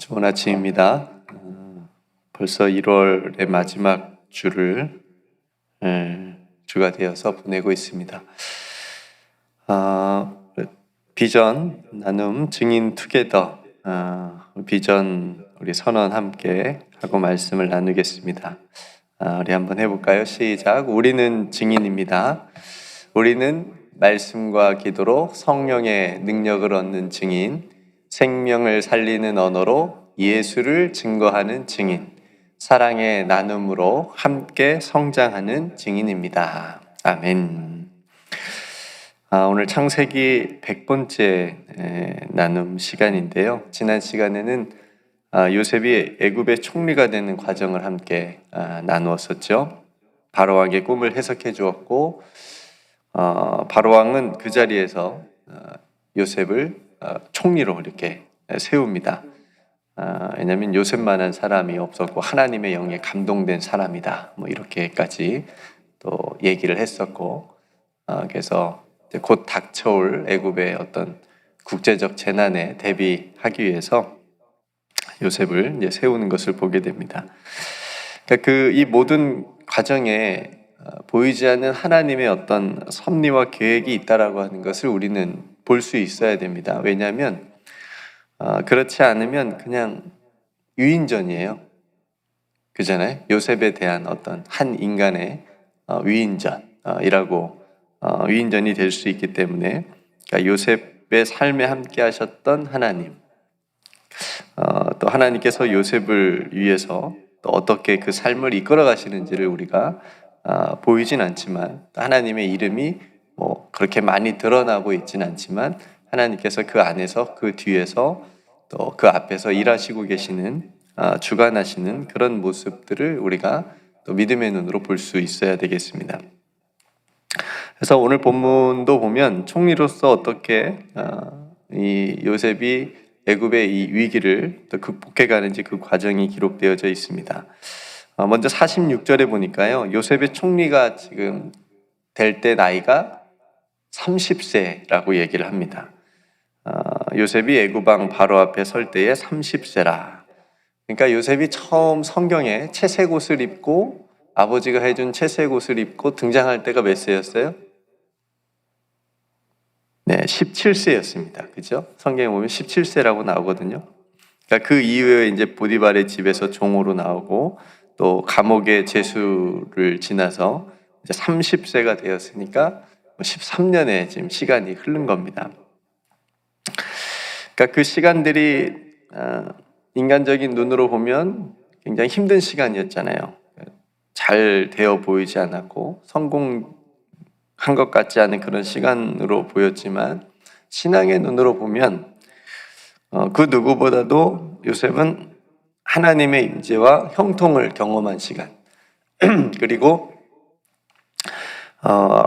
좋은 아침입니다. 벌써 1월의 마지막 주가 되어서 보내고 있습니다. 비전 나눔 증인 투게더 비전 우리 선언 함께 하고 말씀을 나누겠습니다. 우리 한번 해볼까요? 시작. 우리는 증인입니다. 우리는 말씀과 기도로 성령의 능력을 얻는 증인, 생명을 살리는 언어로 예수를 증거하는 증인, 사랑의 나눔으로 함께 성장하는 증인입니다. 아멘. 오늘 창세기 100번째 나눔 시간인데요. 지난 시간에는 요셉이 애굽의 총리가 되는 과정을 함께 나누었었죠. 바로왕의 꿈을 해석해 주었고, 바로왕은 그 자리에서 요셉을 총리로 이렇게 세웁니다. 왜냐하면 요셉만한 사람이 없었고 하나님의 영에 감동된 사람이다. 이렇게까지 또 얘기를 했었고, 그래서 곧 닥쳐올 애굽의 어떤 국제적 재난에 대비하기 위해서 요셉을 이제 세우는 것을 보게 됩니다. 그러니까 이 모든 과정에 보이지 않는 하나님의 어떤 섭리와 계획이 있다라고 하는 것을 우리는 볼 수 있어야 됩니다. 왜냐하면 그렇지 않으면 그냥 위인전이에요. 그잖아요. 요셉에 대한 어떤 한 인간의 위인전이라고 위인전이 될 수 있기 때문에, 그러니까 요셉의 삶에 함께 하셨던 하나님, 또 하나님께서 요셉을 위해서 또 어떻게 그 삶을 이끌어 가시는지를 우리가 보이진 않지만, 하나님의 이름이 그렇게 많이 드러나고 있진 않지만 하나님께서 그 안에서, 그 뒤에서, 또 그 앞에서 일하시고 계시는, 주관하시는 그런 모습들을 우리가 또 믿음의 눈으로 볼 수 있어야 되겠습니다. 그래서 오늘 본문도 보면 총리로서 어떻게 이 요셉이 애굽의 이 위기를 또 극복해 가는지 그 과정이 기록되어져 있습니다. 먼저 46절에 보니까요, 요셉의 총리가 지금 될 때 나이가 30세라고 얘기를 합니다. 요셉이 애굽 왕 바로 앞에 설 때에 30세라. 그러니까 요셉이 처음 성경에 채색 옷을 입고, 아버지가 해준 채색 옷을 입고 등장할 때가 몇 세였어요? 네, 17세였습니다. 그죠? 성경에 보면 17세라고 나오거든요. 그러니까 그 이후에 이제 보디발의 집에서 종으로 나오고, 또 감옥의 제수를 지나서 이제 30세가 되었으니까 13년의 지금 시간이 흐른 겁니다. 그러니까 그 시간들이 인간적인 눈으로 보면 굉장히 힘든 시간이었잖아요. 잘 되어 보이지 않았고 성공한 것 같지 않은 그런 시간으로 보였지만, 신앙의 눈으로 보면 그 누구보다도 요셉은 하나님의 임재와 형통을 경험한 시간, 그리고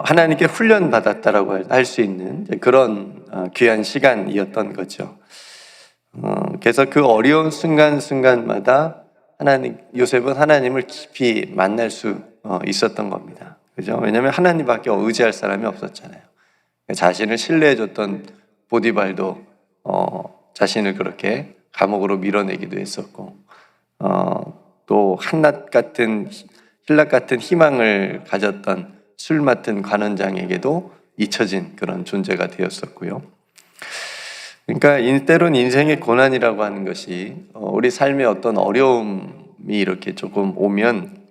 하나님께 훈련받았다라고 할 수 있는 그런 귀한 시간이었던 거죠. 그래서 그 어려운 순간순간마다 요셉은 하나님을 깊이 만날 수 있었던 겁니다. 그죠? 왜냐하면 하나님밖에 의지할 사람이 없었잖아요. 자신을 신뢰해줬던 보디발도 자신을 그렇게 감옥으로 밀어내기도 했었고, 또 한낱 같은 힐락 같은 희망을 가졌던 술 맡은 관원장에게도 잊혀진 그런 존재가 되었었고요. 그러니까 때론 인생의 고난이라고 하는 것이 우리 삶에 어떤 어려움이 이렇게 조금 오면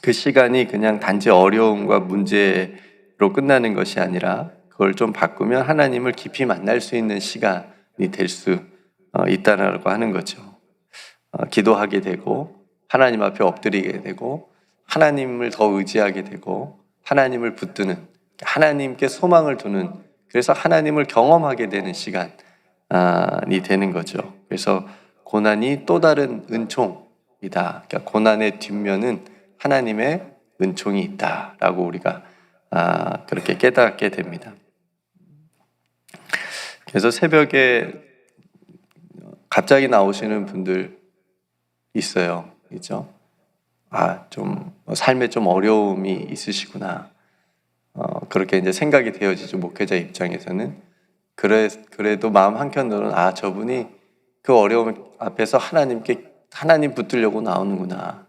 그 시간이 그냥 단지 어려움과 문제로 끝나는 것이 아니라 그걸 좀 바꾸면 하나님을 깊이 만날 수 있는 시간이 될 수 있다라고 하는 거죠. 기도하게 되고, 하나님 앞에 엎드리게 되고, 하나님을 더 의지하게 되고, 하나님을 붙드는, 하나님께 소망을 두는, 그래서 하나님을 경험하게 되는 시간이 되는 거죠. 그래서 고난이 또 다른 은총이다. 그러니까 고난의 뒷면은 하나님의 은총이 있다라고 우리가 그렇게 깨닫게 됩니다. 그래서 새벽에 갑자기 나오시는 분들 있어요. 그죠? 좀 삶에 좀 어려움이 있으시구나. 그렇게 이제 생각이 되어지죠. 목회자 입장에서는. 그래도 마음 한켠으로는 저분이 그 어려움 앞에서 하나님 붙들려고 나오는구나.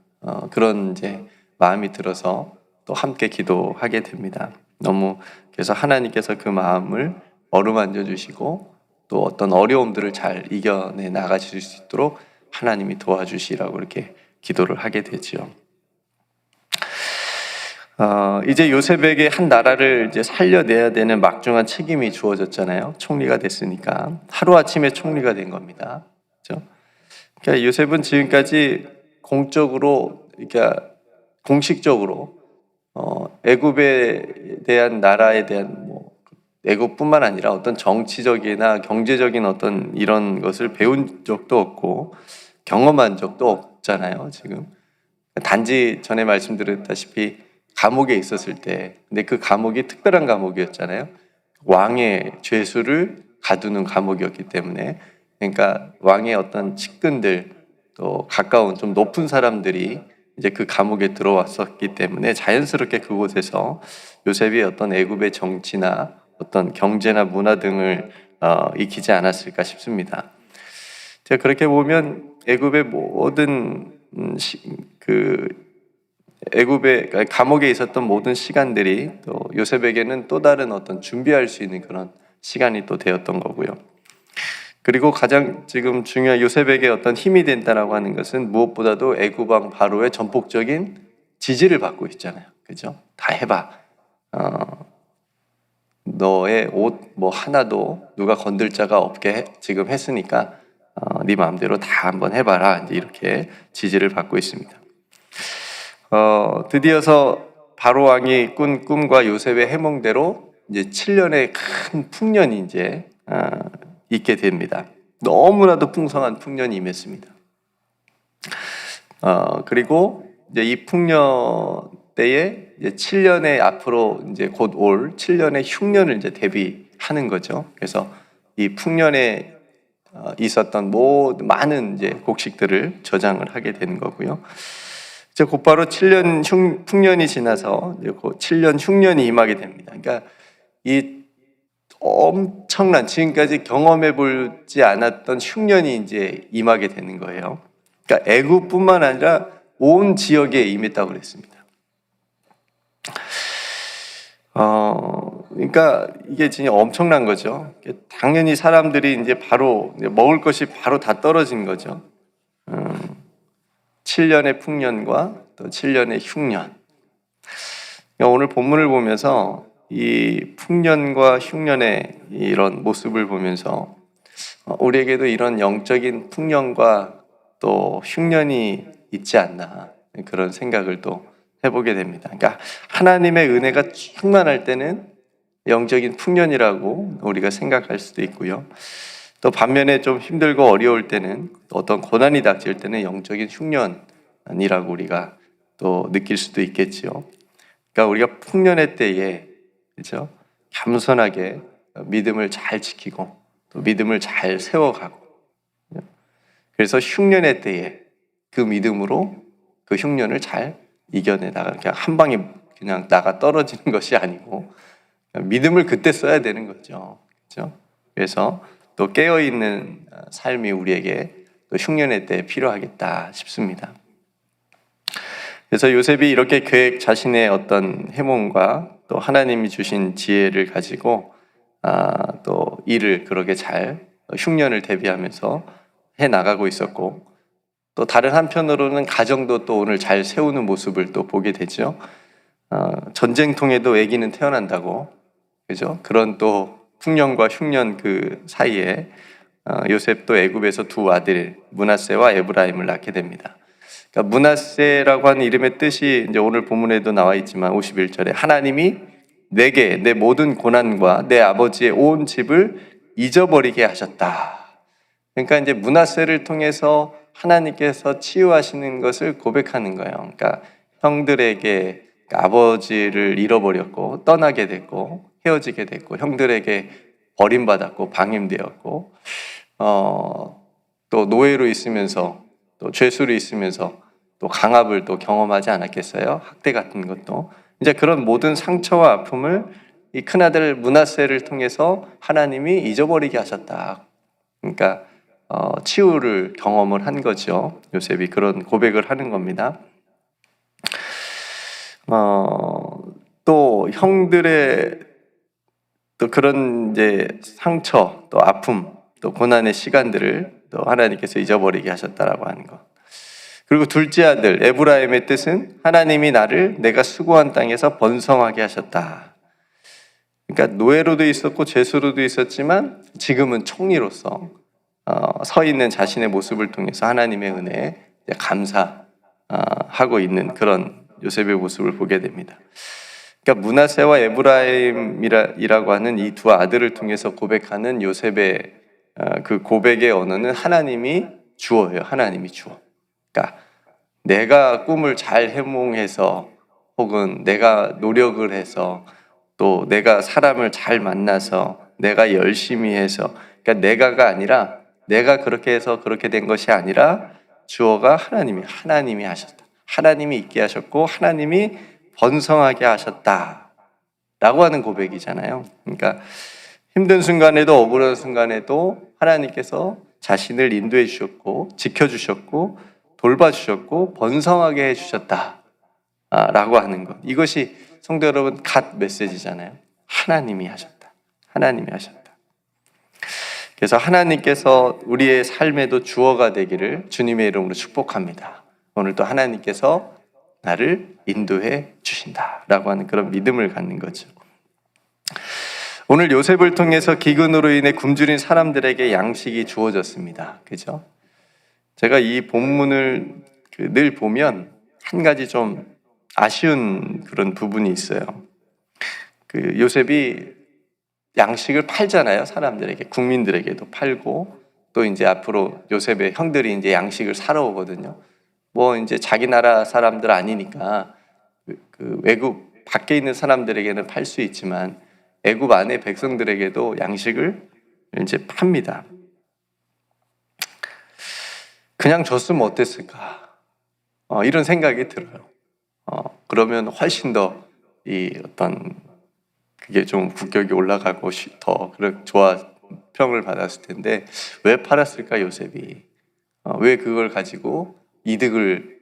그런 이제 마음이 들어서 또 함께 기도하게 됩니다. 너무 그래서 하나님께서 그 마음을 어루만져 주시고 또 어떤 어려움들을 잘 이겨내 나가실 수 있도록 하나님이 도와주시라고 이렇게 기도를 하게 되지요. 이제 요셉에게 한 나라를 이제 살려내야 되는 막중한 책임이 주어졌잖아요. 총리가 됐으니까 하루아침에 총리가 된 겁니다. 그렇죠? 그러니까 요셉은 지금까지 공적으로, 그러니까 공식적으로 애굽에 대한 나라에 대한 애굽뿐만 아니라 어떤 정치적이나 경제적인 어떤 이런 것을 배운 적도 없고 경험한 적도 없잖아요. 지금 단지 전에 말씀드렸다시피 감옥에 있었을 때, 근데 그 감옥이 특별한 감옥이었잖아요. 왕의 죄수를 가두는 감옥이었기 때문에, 그러니까 왕의 어떤 측근들 또 가까운 좀 높은 사람들이 이제 그 감옥에 들어왔었기 때문에 자연스럽게 그곳에서 요셉이 어떤 애굽의 정치나 어떤 경제나 문화 등을 익히지 않았을까 싶습니다. 제가 그렇게 보면 애굽의 모든 애굽의 감옥에 있었던 모든 시간들이 또 요셉에게는 또 다른 어떤 준비할 수 있는 그런 시간이 또 되었던 거고요. 그리고 가장 지금 중요한 요셉에게 어떤 힘이 된다라고 하는 것은 무엇보다도 애굽 왕 바로의 전폭적인 지지를 받고 있잖아요. 그죠? 다 해봐. 너의 옷 하나도 누가 건들 자가 없게 지금 했으니까 네 마음대로 다 한번 해봐라. 이제 이렇게 지지를 받고 있습니다. 드디어서 바로 왕이 꾼 꿈과 요셉의 해몽대로 이제 7년의 큰 풍년이 이제 있게 됩니다. 너무나도 풍성한 풍년이 임했습니다. 그리고 이제 이 풍년 때에 이제 7년의 앞으로 이제 곧 올 7년의 흉년을 이제 대비하는 거죠. 그래서 이 풍년에 있었던 많은 이제 곡식들을 저장을 하게 되는 거고요. 이제 곧바로 7년 풍년이 지나서 이제 곧 7년 흉년이 임하게 됩니다. 그러니까 이 엄청난 지금까지 경험해 보지 않았던 흉년이 이제 임하게 되는 거예요. 그러니까 애굽뿐만 아니라 온 지역에 임했다고 그랬습니다. 그러니까 이게 진짜 엄청난 거죠. 당연히 사람들이 이제 바로 먹을 것이 바로 다 떨어진 거죠. 7년의 풍년과 또 7년의 흉년. 오늘 본문을 보면서 이 풍년과 흉년의 이런 모습을 보면서 우리에게도 이런 영적인 풍년과 또 흉년이 있지 않나 그런 생각을 또 해보게 됩니다. 그러니까 하나님의 은혜가 충만할 때는 영적인 풍년이라고 우리가 생각할 수도 있고요. 또 반면에 좀 힘들고 어려울 때는 어떤 고난이 닥칠 때는 영적인 흉년이라고 우리가 또 느낄 수도 있겠지요. 그러니까 우리가 풍년의 때에 그렇죠? 겸손하게 믿음을 잘 지키고 또 믿음을 잘 세워가고 그래서 흉년의 때에 그 믿음으로 그 흉년을 잘 이겨내 나가 그냥 한 방에 그냥 나가 떨어지는 것이 아니고 믿음을 그때 써야 되는 거죠. 그렇죠? 그래서 또 깨어있는 삶이 우리에게 또 흉년의 때에 필요하겠다 싶습니다. 그래서 요셉이 이렇게 자신의 어떤 해몽과 또 하나님이 주신 지혜를 가지고 또 일을 그렇게 잘 흉년을 대비하면서 해 나가고 있었고 또 다른 한편으로는 가정도 또 오늘 잘 세우는 모습을 또 보게 되죠. 전쟁통에도 아기는 태어난다고 그죠? 그런 또 풍년과 흉년 그 사이에 요셉도 애굽에서 두 아들 므낫세와 에브라임을 낳게 됩니다. 그러니까 므낫세라고 하는 이름의 뜻이 이제 오늘 본문에도 나와 있지만 51절에 하나님이 내게 내 모든 고난과 내 아버지의 온 집을 잊어버리게 하셨다. 그러니까 이제 므낫세를 통해서 하나님께서 치유하시는 것을 고백하는 거예요. 그러니까 형들에게 아버지를 잃어버렸고 떠나게 됐고 헤어지게 됐고 형들에게 버림받았고 방임되었고 또 노예로 있으면서 또 죄수로 있으면서 또 강압을 또 경험하지 않았겠어요? 학대 같은 것도 이제 그런 모든 상처와 아픔을 이 큰아들 므낫세를 통해서 하나님이 잊어버리게 하셨다. 그러니까 치유를 경험을 한 거죠. 요셉이 그런 고백을 하는 겁니다. 또 형들의 또 그런 이제 상처, 또 아픔, 또 고난의 시간들을 또 하나님께서 잊어버리게 하셨다라고 하는 것. 그리고 둘째 아들 에브라임의 뜻은 하나님이 나를 내가 수고한 땅에서 번성하게 하셨다. 그러니까 노예로도 있었고 죄수로도 있었지만 지금은 총리로서 서 있는 자신의 모습을 통해서 하나님의 은혜에 감사하고 있는 그런 요셉의 모습을 보게 됩니다. 그러니까 므낫세와 에브라임이라고 하는 이 두 아들을 통해서 고백하는 요셉의 그 고백의 언어는 하나님이 주어예요. 하나님이 주어. 그러니까 내가 꿈을 잘 해몽해서 혹은 내가 노력을 해서 또 내가 사람을 잘 만나서 내가 열심히 해서 그러니까 내가가 아니라 내가 그렇게 해서 그렇게 된 것이 아니라 주어가 하나님이 하셨다. 하나님이 있게 하셨고 하나님이 번성하게 하셨다 라고 하는 고백이잖아요. 그러니까 힘든 순간에도 억울한 순간에도 하나님께서 자신을 인도해 주셨고 지켜주셨고 돌봐주셨고 번성하게 해주셨다 라고 하는 것. 이것이 성도 여러분 갓 메시지잖아요. 하나님이 하셨다. 하나님이 하셨다. 그래서 하나님께서 우리의 삶에도 주어가 되기를 주님의 이름으로 축복합니다. 오늘도 하나님께서 나를 인도해 주신다라고 하는 그런 믿음을 갖는 거죠. 오늘 요셉을 통해서 기근으로 인해 굶주린 사람들에게 양식이 주어졌습니다. 그죠? 제가 이 본문을 늘 보면 한 가지 좀 아쉬운 그런 부분이 있어요. 요셉이 양식을 팔잖아요. 사람들에게, 국민들에게도 팔고 또 이제 앞으로 요셉의 형들이 이제 양식을 사러 오거든요. 뭐 이제 자기 나라 사람들 아니니까 그 외국 밖에 있는 사람들에게는 팔 수 있지만 애굽 안의 백성들에게도 양식을 이제 팝니다. 그냥 줬으면 어땠을까? 이런 생각이 들어요. 그러면 훨씬 더 이 어떤 그게 좀 국격이 올라가고 더 평을 받았을 텐데 왜 팔았을까 요셉이? 왜 그걸 가지고 이득을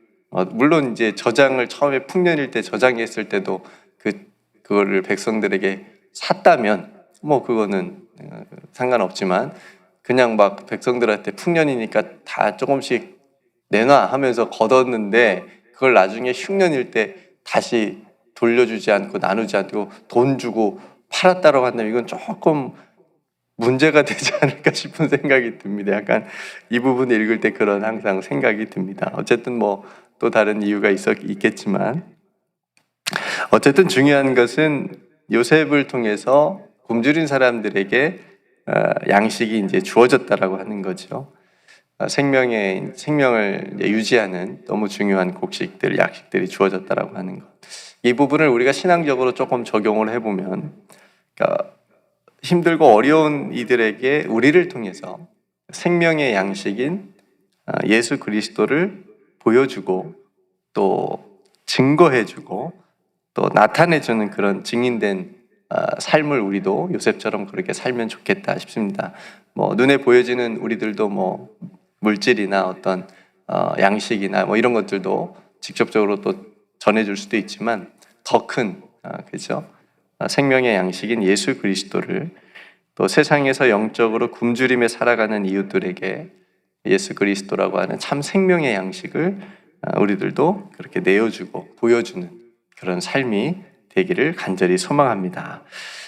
물론 이제 저장을 처음에 풍년일 때 저장했을 때도 그거를 백성들에게 샀다면 뭐 그거는 상관없지만 그냥 막 백성들한테 풍년이니까 다 조금씩 내놔 하면서 걷었는데 그걸 나중에 흉년일 때 다시 돌려주지 않고 나누지 않고 돈 주고 팔았다고 한다면 이건 조금 문제가 되지 않을까 싶은 생각이 듭니다. 약간 이 부분을 읽을 때 그런 항상 생각이 듭니다. 어쨌든 뭐 또 다른 이유가 있겠지만 어쨌든 중요한 것은 요셉을 통해서 굶주린 사람들에게 양식이 이제 주어졌다라고 하는 거죠. 생명을 유지하는 너무 중요한 곡식들, 약식들이 주어졌다라고 하는 것. 이 부분을 우리가 신앙적으로 조금 적용을 해보면, 그러니까 힘들고 어려운 이들에게 우리를 통해서 생명의 양식인 예수 그리스도를 보여주고 또 증거해주고 또 나타내주는 그런 증인된 삶을 우리도 요셉처럼 그렇게 살면 좋겠다 싶습니다. 뭐 눈에 보여지는 우리들도 뭐 물질이나 어떤 양식이나 뭐 이런 것들도 직접적으로 또 전해줄 수도 있지만 더 큰 그죠? 생명의 양식인 예수 그리스도를 또 세상에서 영적으로 굶주림에 살아가는 이웃들에게 예수 그리스도라고 하는 참 생명의 양식을 우리들도 그렇게 내어주고 보여주는 그런 삶이 되기를 간절히 소망합니다.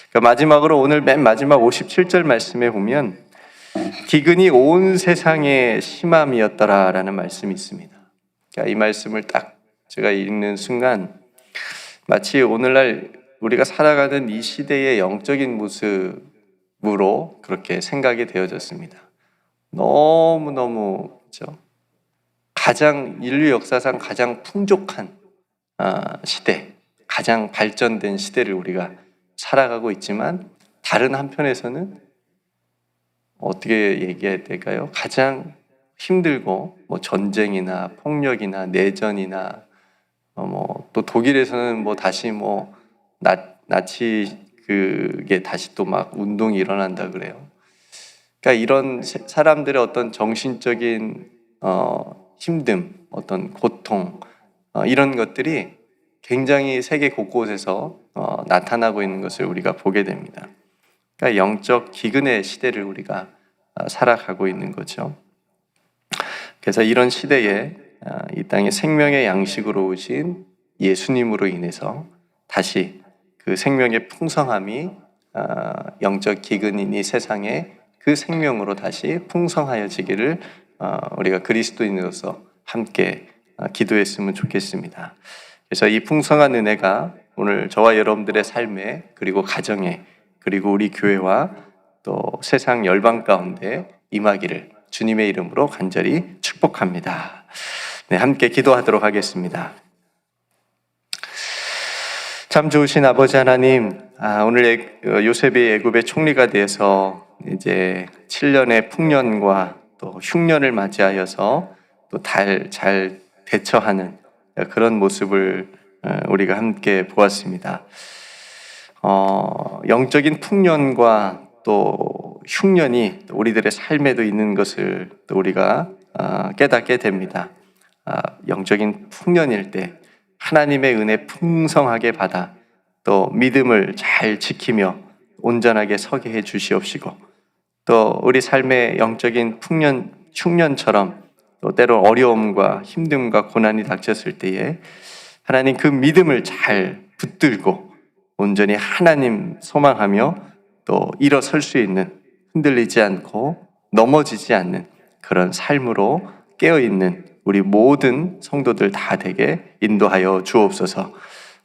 그러니까 마지막으로 오늘 맨 마지막 57절 말씀에 보면 기근이 온 세상에 심함이었더라라는 말씀이 있습니다. 그러니까 이 말씀을 딱 제가 읽는 순간 마치 오늘날 우리가 살아가는 이 시대의 영적인 모습으로 그렇게 생각이 되어졌습니다. 너무너무 그렇죠? 인류 역사상 가장 풍족한 시대, 가장 발전된 시대를 우리가 살아가고 있지만 다른 한편에서는 어떻게 얘기해야 될까요? 가장 힘들고 뭐 전쟁이나 폭력이나 내전이나 또 독일에서는 뭐 다시 뭐 나치 그게 다시 또 막 운동이 일어난다 그래요. 그러니까 이런 사람들의 어떤 정신적인 힘듦, 어떤 고통, 이런 것들이 굉장히 세계 곳곳에서 나타나고 있는 것을 우리가 보게 됩니다. 그러니까 영적 기근의 시대를 우리가 살아가고 있는 거죠. 그래서 이런 시대에 이 땅에 생명의 양식으로 오신 예수님으로 인해서 다시 그 생명의 풍성함이 영적 기근인 이 세상에 그 생명으로 다시 풍성하여지기를 우리가 그리스도인으로서 함께 기도했으면 좋겠습니다. 그래서 이 풍성한 은혜가 오늘 저와 여러분들의 삶에, 그리고 가정에, 그리고 우리 교회와 또 세상 열방 가운데 임하기를 주님의 이름으로 간절히 축복합니다. 네, 함께 기도하도록 하겠습니다. 참 좋으신 아버지 하나님, 오늘 요셉이 애굽의 총리가 되어서 이제 7년의 풍년과 또 흉년을 맞이하여서 또 잘 대처하는 그런 모습을 우리가 함께 보았습니다. 영적인 풍년과 또 흉년이 우리들의 삶에도 있는 것을 또 우리가 깨닫게 됩니다. 영적인 풍년일 때 하나님의 은혜 풍성하게 받아 또 믿음을 잘 지키며 온전하게 서게 해 주시옵시고, 또 우리 삶의 영적인 풍년, 흉년처럼 또 때로 어려움과 힘듦과 고난이 닥쳤을 때에 하나님 그 믿음을 잘 붙들고 온전히 하나님 소망하며 또 일어설 수 있는, 흔들리지 않고 넘어지지 않는 그런 삶으로 깨어있는 우리 모든 성도들 다 되게 인도하여 주옵소서.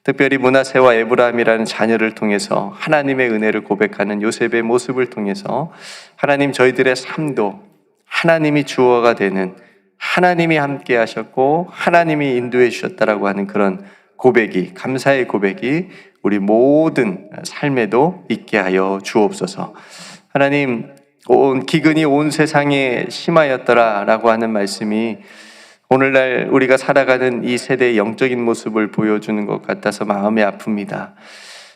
특별히 므낫세와 에브라임이라는 자녀를 통해서 하나님의 은혜를 고백하는 요셉의 모습을 통해서 하나님 저희들의 삶도 하나님이 주어가 되는, 하나님이 함께 하셨고 하나님이 인도해 주셨다라고 하는 그런 고백이, 감사의 고백이 우리 모든 삶에도 있게 하여 주옵소서. 하나님, 기근이 온 세상에 심하였더라라고 하는 말씀이 오늘날 우리가 살아가는 이 세대의 영적인 모습을 보여주는 것 같아서 마음이 아픕니다.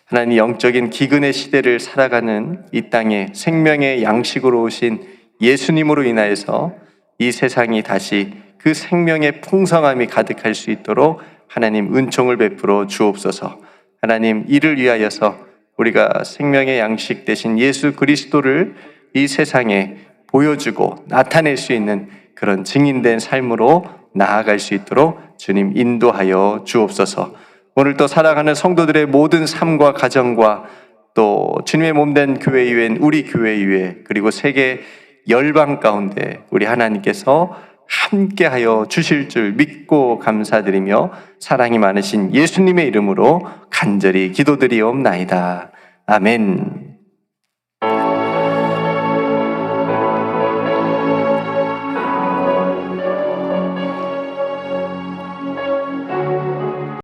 하나님, 영적인 기근의 시대를 살아가는 이 땅에 생명의 양식으로 오신 예수님으로 인하여서 이 세상이 다시 그 생명의 풍성함이 가득할 수 있도록 하나님 은총을 베풀어 주옵소서. 하나님, 이를 위하여서 우리가 생명의 양식 되신 예수 그리스도를 이 세상에 보여주고 나타낼 수 있는 그런 증인된 삶으로 나아갈 수 있도록 주님 인도하여 주옵소서. 오늘 또 살아가는 성도들의 모든 삶과 가정과 또 주님의 몸된 교회 이외엔 우리 교회 이외, 그리고 세계 열방 가운데 우리 하나님께서 함께하여 주실 줄 믿고 감사드리며 사랑이 많으신 예수님의 이름으로 간절히 기도드리옵나이다. 아멘.